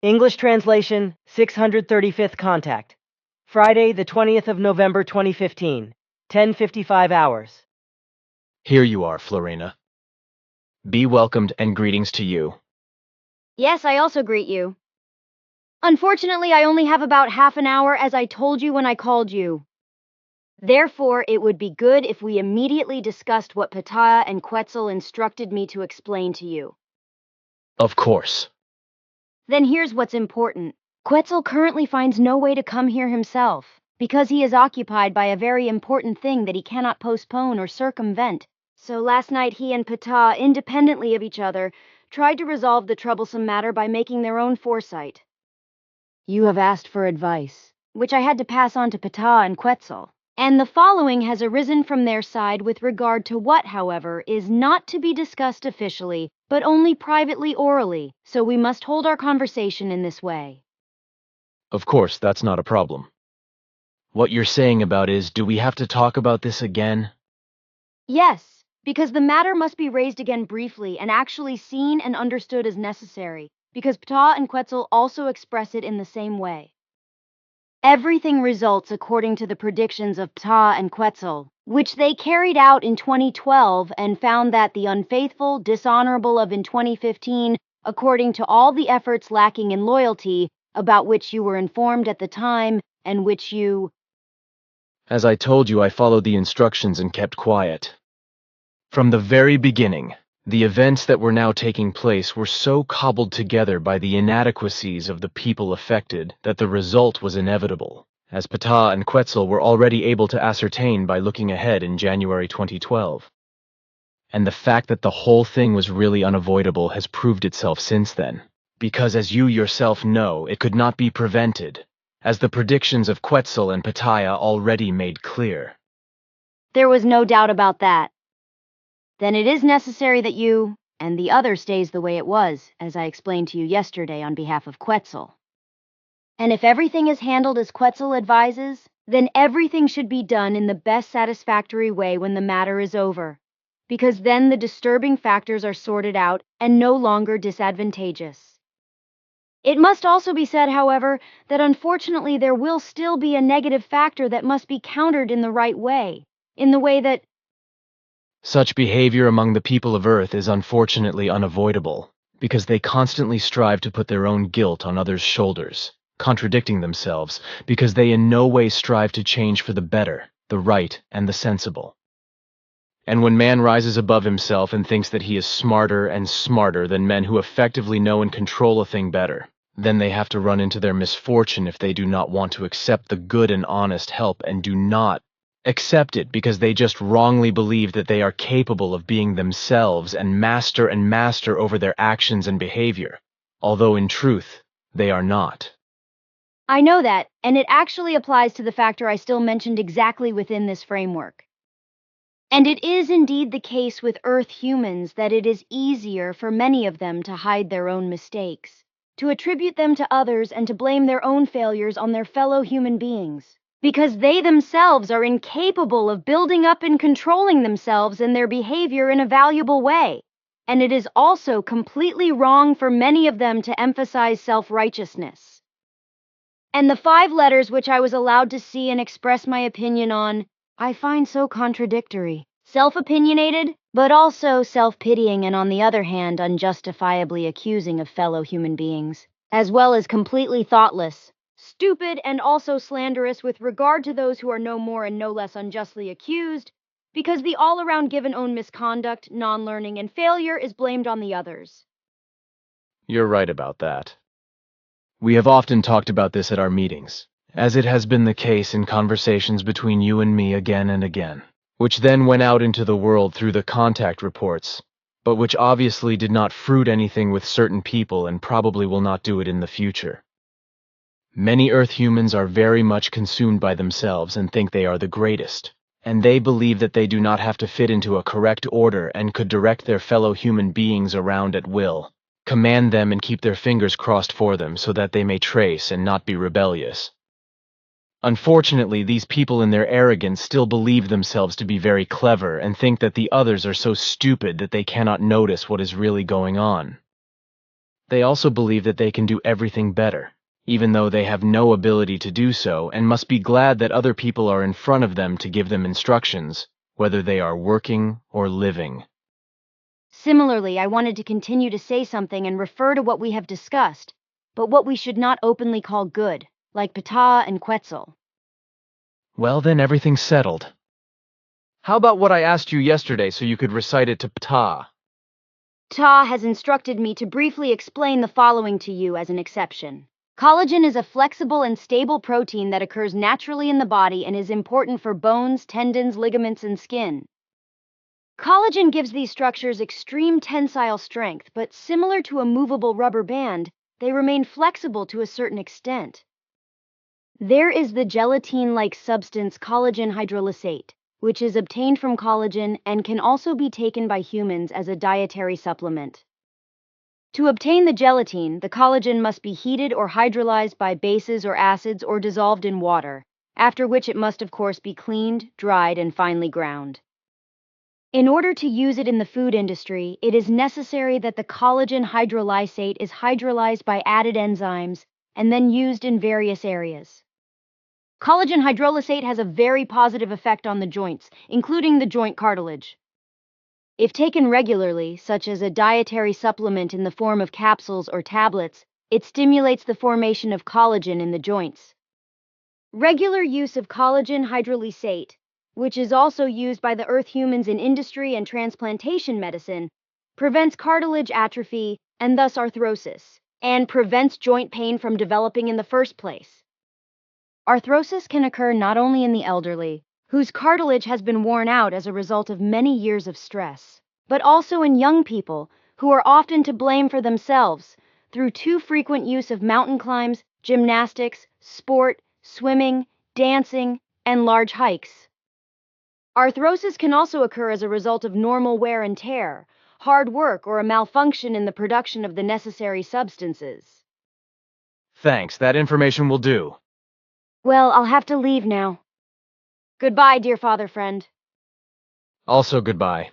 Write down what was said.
English translation, 635th contact. Friday, the 20th of November 2015, 10:55 hours. Here you are, Florena. Be welcomed and greetings to you. Yes, I also greet you. Unfortunately, I only have about half an hour, as I told you when I called you. Therefore, it would be good if we immediately discussed what Pataya and Quetzal instructed me to explain to you. Of course. Then here's what's important. Quetzal currently finds no way to come here himself, because he is occupied by a very important thing that he cannot postpone or circumvent. So last night he and Pataya, independently of each other, tried to resolve the troublesome matter by making their own foresight. You have asked for advice, which I had to pass on to Pataya and Quetzal. And the following has arisen from their side with regard to what, however, is not to be discussed officially, but only privately orally, so we must hold our conversation in this way. Of course, that's not a problem. What you're saying about is, do we have to talk about this again? Yes, because the matter must be raised again briefly and actually seen and understood as necessary, because Ptah and Quetzal also express it in the same way. Everything results according to the predictions of Ptah and Quetzal, which they carried out in 2012 and found that the unfaithful, dishonorable of in 2015, according to all the efforts lacking in loyalty, about which you were informed at the time, and which you... As I told you, I followed the instructions and kept quiet. From the very beginning, the events that were now taking place were so cobbled together by the inadequacies of the people affected that the result was inevitable, as Ptah and Quetzal were already able to ascertain by looking ahead in January 2012. And the fact that the whole thing was really unavoidable has proved itself since then, because as you yourself know, it could not be prevented, as the predictions of Quetzal and Pataya already made clear. There was no doubt about that. Then it is necessary that you, and the other stays the way it was, as I explained to you yesterday on behalf of Quetzal. And if everything is handled as Quetzal advises, then everything should be done in the best satisfactory way when the matter is over, because then the disturbing factors are sorted out and no longer disadvantageous. It must also be said, however, that unfortunately there will still be a negative factor that must be countered in the right way, in the way that... Such behavior among the people of Earth is unfortunately unavoidable, because they constantly strive to put their own guilt on others' shoulders, contradicting themselves, because they in no way strive to change for the better, the right, and the sensible. And when man rises above himself and thinks that he is smarter and smarter than men who effectively know and control a thing better, then they have to run into their misfortune if they do not want to accept the good and honest help and do not accept it because they just wrongly believe that they are capable of being themselves and master over their actions and behavior, although in truth, they are not. I know that, and it actually applies to the factor I still mentioned exactly within this framework. And it is indeed the case with Earth humans that it is easier for many of them to hide their own mistakes, to attribute them to others and to blame their own failures on their fellow human beings, because they themselves are incapable of building up and controlling themselves and their behavior in a valuable way. And it is also completely wrong for many of them to emphasize self-righteousness. And the 5 letters which I was allowed to see and express my opinion on, I find so contradictory. Self-opinionated, but also self-pitying and on the other hand unjustifiably accusing of fellow human beings, as well as completely thoughtless, stupid, and also slanderous with regard to those who are no more and no less unjustly accused, because the all-around given own misconduct, non-learning, and failure is blamed on the others. You're right about that. We have often talked about this at our meetings, as it has been the case in conversations between you and me again and again, which then went out into the world through the contact reports, but which obviously did not fruit anything with certain people and probably will not do it in the future. Many Earth humans are very much consumed by themselves and think they are the greatest, and they believe that they do not have to fit into a correct order and could direct their fellow human beings around at will, command them and keep their fingers crossed for them so that they may trace and not be rebellious. Unfortunately, these people in their arrogance still believe themselves to be very clever and think that the others are so stupid that they cannot notice what is really going on. They also believe that they can do everything better, even though they have no ability to do so and must be glad that other people are in front of them to give them instructions, whether they are working or living. Similarly, I wanted to continue to say something and refer to what we have discussed, but what we should not openly call good, like Ptah and Quetzal. Well, then everything's settled. How about what I asked you yesterday so you could recite it to Ptah? Ptah has instructed me to briefly explain the following to you as an exception. Collagen is a flexible and stable protein that occurs naturally in the body and is important for bones, tendons, ligaments, and skin. Collagen gives these structures extreme tensile strength, but similar to a movable rubber band, they remain flexible to a certain extent. There is the gelatin-like substance collagen hydrolysate, which is obtained from collagen and can also be taken by humans as a dietary supplement. To obtain the gelatin, the collagen must be heated or hydrolyzed by bases or acids or dissolved in water, after which it must of course be cleaned, dried, and finely ground. In order to use it in the food industry, it is necessary that the collagen hydrolysate is hydrolyzed by added enzymes and then used in various areas. Collagen hydrolysate has a very positive effect on the joints, including the joint cartilage. If taken regularly, such as a dietary supplement in the form of capsules or tablets, it stimulates the formation of collagen in the joints. Regular use of collagen hydrolysate, which is also used by the earth humans in industry and transplantation medicine, prevents cartilage atrophy and thus arthrosis, and prevents joint pain from developing in the first place. Arthrosis can occur not only in the elderly, whose cartilage has been worn out as a result of many years of stress, but also in young people who are often to blame for themselves through too frequent use of mountain climbs, gymnastics, sport, swimming, dancing, and large hikes. Arthrosis can also occur as a result of normal wear and tear, hard work, or a malfunction in the production of the necessary substances. Thanks, that information will do. Well, I'll have to leave now. Goodbye, dear father friend. Also, goodbye.